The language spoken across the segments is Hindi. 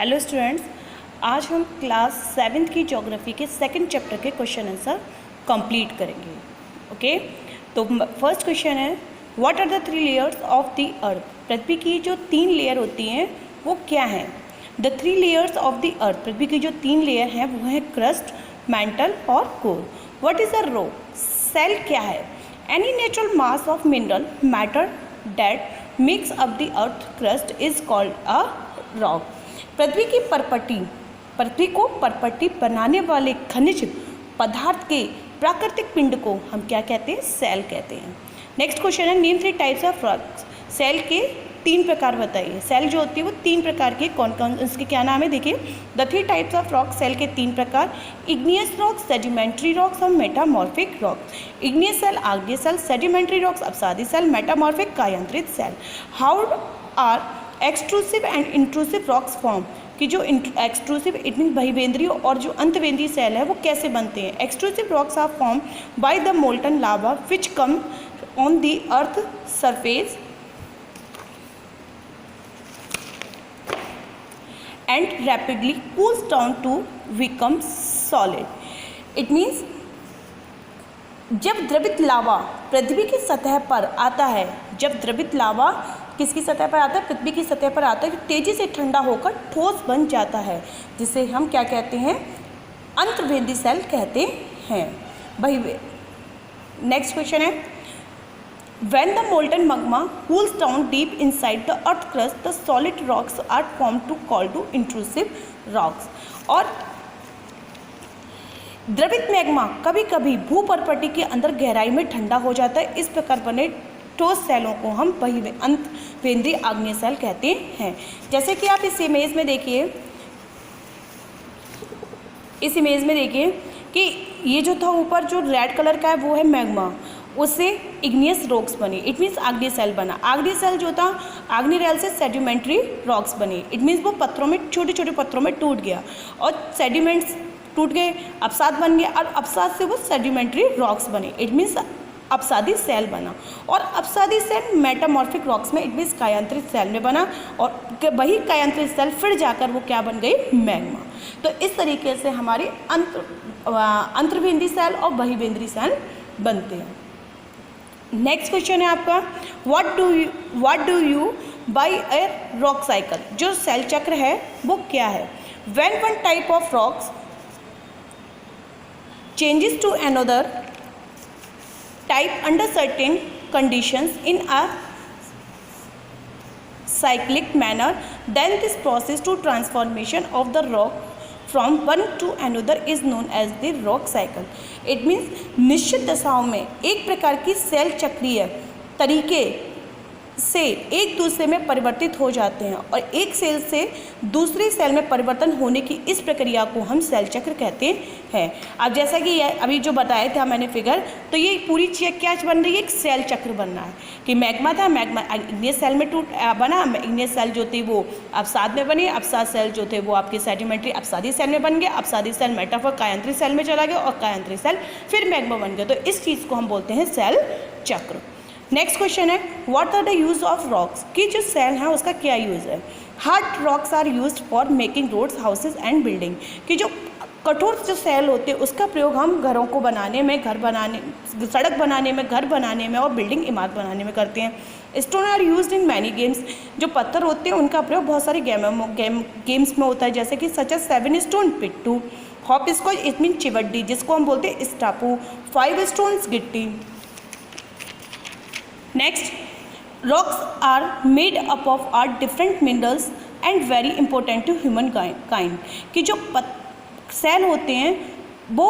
हेलो स्टूडेंट्स, आज हम क्लास 7th की ज्योग्राफी के सेकंड चैप्टर के क्वेश्चन आंसर कंप्लीट करेंगे। ओके, तो फर्स्ट क्वेश्चन है, what are the 3 layers of the earth. पृथ्वी की जो 3 लेयर होती हैं वो क्या हैं? The 3 layers of the earth, पृथ्वी की जो 3 लेयर हैं वो हैं क्रस्ट, मैंटल और core. What is a rock? सेल क्या है? Any natural mass of mineral matter that makes up the earth crust is called a rock. पृथ्वी को परपटी बनाने वाले खनिज पदार्थ के प्राकृतिक पिंड को हम क्या कहते हैं? सेल कहते हैं। नेक्स्ट क्वेश्चन है, नेम 3 टाइप्स ऑफ रॉक्स। सेल के 3 प्रकार बताइए। सेल जो होती है वो 3 प्रकार के, कौन कौन उसके क्या नाम है? देखिए, द 3 टाइप्स ऑफ रॉक। सेल के 3 प्रकार, इग्नियस रॉक्स, सेडिमेंट्री रॉक्स और मेटामॉर्फिक रॉक्स। इग्नियस सेल आग्नेय सेल, सेडिमेंट्री रॉक्स अपसादी सेल, मेटामॉर्फिक कायांतरित सेल। How are extrusive and intrusive rocks form. कि जो एक्सट्रूसिव इट मीन बहिर्वेंद्रीय और जो अंतवेंद्रीय सेल है वो कैसे बनते हैं? Extrusive rocks are form by the molten lava which come on the earth surface and rapidly cools down to become solid। It means जब द्रवित लावा पृथ्वी की सतह पर आता है, जब द्रवित लावा किसकी सतह पर आता है? पृथ्वी की सतह पर आता है, तो तेजी से ठंडा होकर ठोस बन जाता है, जिसे हम क्या कहते हैं? अंतर्वेदी सेल कहते हैं। वही नेक्स्ट क्वेश्चन है, when the molten magma cools down deep inside the earth crust, the solid rocks are formed to called to intrusive rocks। और द्रवित मैग्मा कभी कभी भूपर्पटी के अंदर गहराई में ठंडा हो जाता है। इस प्रकार बने ठोस सेलों को हम अंतवेंद्रीय आग्नेय सेल कहते हैं। जैसे कि आप इस इमेज में देखिए, कि ये जो था ऊपर जो रेड कलर का है वो है मैग्मा, उससे इग्नियस रॉक्स बने। इट मीन्स आग्नेय सेल बना। आग्नेय सेल जो था, आग्नेय रेल से सेडिमेंट्री रॉक्स बने। इट मीन्स वो पत्थरों में, छोटे छोटे पत्थरों में टूट गया और सेडिमेंट्स टूट गए, अपसाद बन गया और अपसाद से वो सेडिमेंट्री रॉक्स बने। इट मीन्स अपसादी सेल बना। और अपसादी सेल मेटामॉर्फिक रॉक्स में, इट मीन्स कायांतरित सेल में बना, और वही कायांतरित सेल फिर जाकर वो क्या बन गई? मैग्मा। तो इस तरीके से हमारे अंतर्वेंद्रीय सेल और बहिर्वेंद्रीय सेल बनते हैं। नेक्स्ट क्वेश्चन है आपका, what do you by a rock cycle. जो सेल चक्र है वो क्या है? When one type of rocks changes to another type under certain conditions in a cyclic manner, then this process to transformation of the rock from one to another is known as the rock cycle। It means निश्चित दशाओं में एक प्रकार की सेल चक्रीय तरीके से एक दूसरे में परिवर्तित हो जाते हैं और एक सेल से दूसरे सेल में परिवर्तन होने की इस प्रक्रिया को हम सेल चक्र कहते हैं। अब जैसा कि अभी जो बताया था मैंने फिगर, तो ये पूरी चीज़ क्या बन रही है? एक सेल चक्र बन रहा है कि मैग्मा था, मैग्मा इग्नियस सेल में बना, इग्नियस सेल जो थे वो अपसाद में बने, अपसाद सेल जो थे वो आपके सेडिमेंट्री अपसादी सेल में बन गए, अपसादी सेल मेटाफॉर कायांतरित सेल में चला गया और कायांतरित सेल फिर मैग्मा बन गया। तो इस चीज़ को हम बोलते हैं सेल चक्र। नेक्स्ट क्वेश्चन है, what are the use of rocks. कि जो सेल है उसका क्या यूज़ है? Hard rocks are used for making roads, houses and building. कि जो कठोर जो सेल होते हैं उसका प्रयोग हम घरों को बनाने में, घर बनाने, सड़क बनाने में, घर बनाने में और बिल्डिंग इमारत बनाने में करते हैं। Stone are used in many games. जो पत्थर होते हैं उनका प्रयोग बहुत सारे गेम्स में होता है, जैसे कि सच एज 7 स्टोन पिट्टू, हॉप स्कॉच इट मीन चिवड्डी जिसको हम बोलते हैं स्टापू, 5 स्टोन्स गिट्टी। Next, rocks are made up of are different minerals and very important to humankind. कि जो सेल होते हैं वो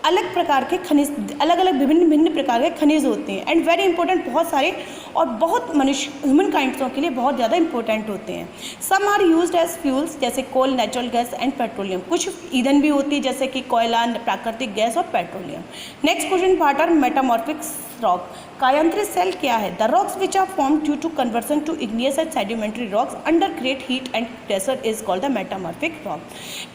अलग प्रकार के खनिज, अलग अलग विभिन्न प्रकार के खनिज होते हैं एंड वेरी इंपॉर्टेंट, बहुत सारे और बहुत मनुष्य ह्यूमन काइंड्सों के लिए बहुत ज़्यादा इंपॉर्टेंट होते हैं। Some are used as fuels जैसे coal, natural gas and petroleum. कुछ ईंधन भी होती है जैसे कि कोयला, प्राकृतिक गैस और पेट्रोलियम। Next question, what are metamorphic rock. कायांतरित सेल क्या है? The rocks which are form due to conversion to igneous and sedimentary rocks under great heat and pressure is called the metamorphic rock.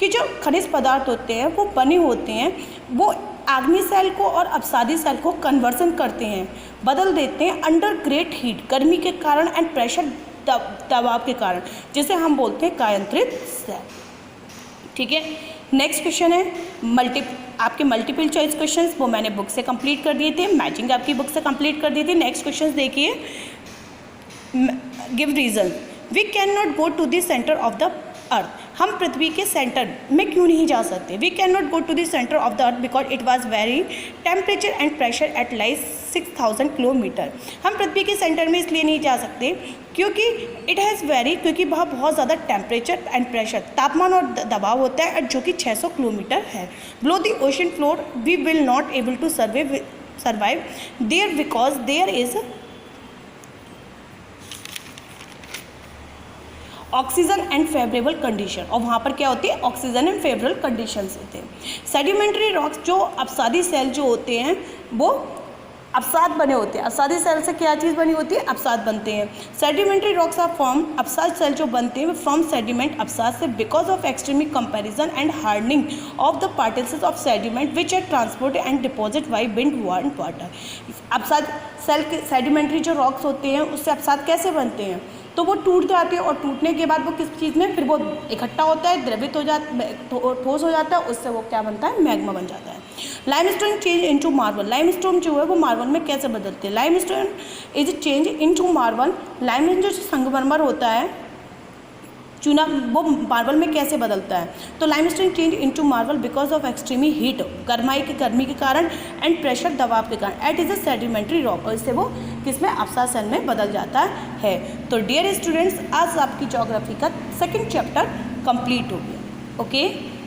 कि जो खनिज पदार्थ होते हैं वो बने होते हैं, वो आग्नेय सेल को और अपसादी सेल को कन्वर्सन करते हैं, बदल देते हैं अंडर ग्रेट हीट, गर्मी के कारण एंड प्रेशर दबाव के कारण, जिसे हम बोलते हैं कायांतरित सेल। ठीक है, नेक्स्ट क्वेश्चन है आपके मल्टीपल चॉइस क्वेश्चंस, वो मैंने बुक से कंप्लीट कर दिए थे, मैचिंग आपकी बुक से कंप्लीट कर दी थी। नेक्स्ट क्वेश्चंस देखिए, give reason, we can not go to the centre of the earth, हम पृथ्वी के सेंटर में क्यों नहीं जा सकते। We can not go to the centre of the earth because it was very temperature and pressure at like 6000 kilometre, हम पृथ्वी के सेंटर में इसलिए नहीं जा सकते क्योंकि इट हैज़ वेरी, क्योंकि वहाँ बहुत ज़्यादा टेम्परेचर एंड प्रेशर, तापमान और दबाव होता है, जो कि 600 किलोमीटर है। Below the ocean floor we will not able to survive there because there is oxygen and favourable condition, और वहाँ पर क्या होती है, ऑक्सीजन एंड फेवरेबल कंडीशंस होते हैं। सेडिमेंट्री रॉक्स, जो अपसादी सेल जो होते हैं वो अपसाद बने होते हैं। अपसादी सेल से क्या चीज़ बनी होती है, अपसाद बनते हैं। सेडिमेंट्री रॉक्स आर फॉर्म, अपसाद सेल जो बनते हैं फ्रॉम सेडिमेंट, अपसाद से, because of extremely comparison and hardening of the particles of sediment which are transport and deposit by wind warm water. अपसाद सेल के सेडिमेंट्री जो रॉक्स होते हैं उससे अपसाद कैसे बनते हैं, तो वो टूट जाते हैं और टूटने के बाद वो किस चीज़ में फिर वो इकट्ठा होता है, द्रवित हो जाता, ठोस हो जाता है, उससे वो क्या बनता है, मैग्मा बन जाता है। Limestone change into marble, limestone जो है वो मार्बल में कैसे बदलते हैं। Limestone is change into marble, limestone जो संगमरमर होता है चूना, वो मार्बल में कैसे बदलता है, तो limestone change into marble because of extremely heat, गर्मी के कारण, एंड प्रेशर, दबाव के कारण, it is a sedimentary rock, और इससे वो किसमें, अपसाद सेल में बदल जाता है। तो डियर स्टूडेंट्स, आज आपकी ज्योग्राफी का सेकंड चैप्टर कंप्लीट हो गया। ओके।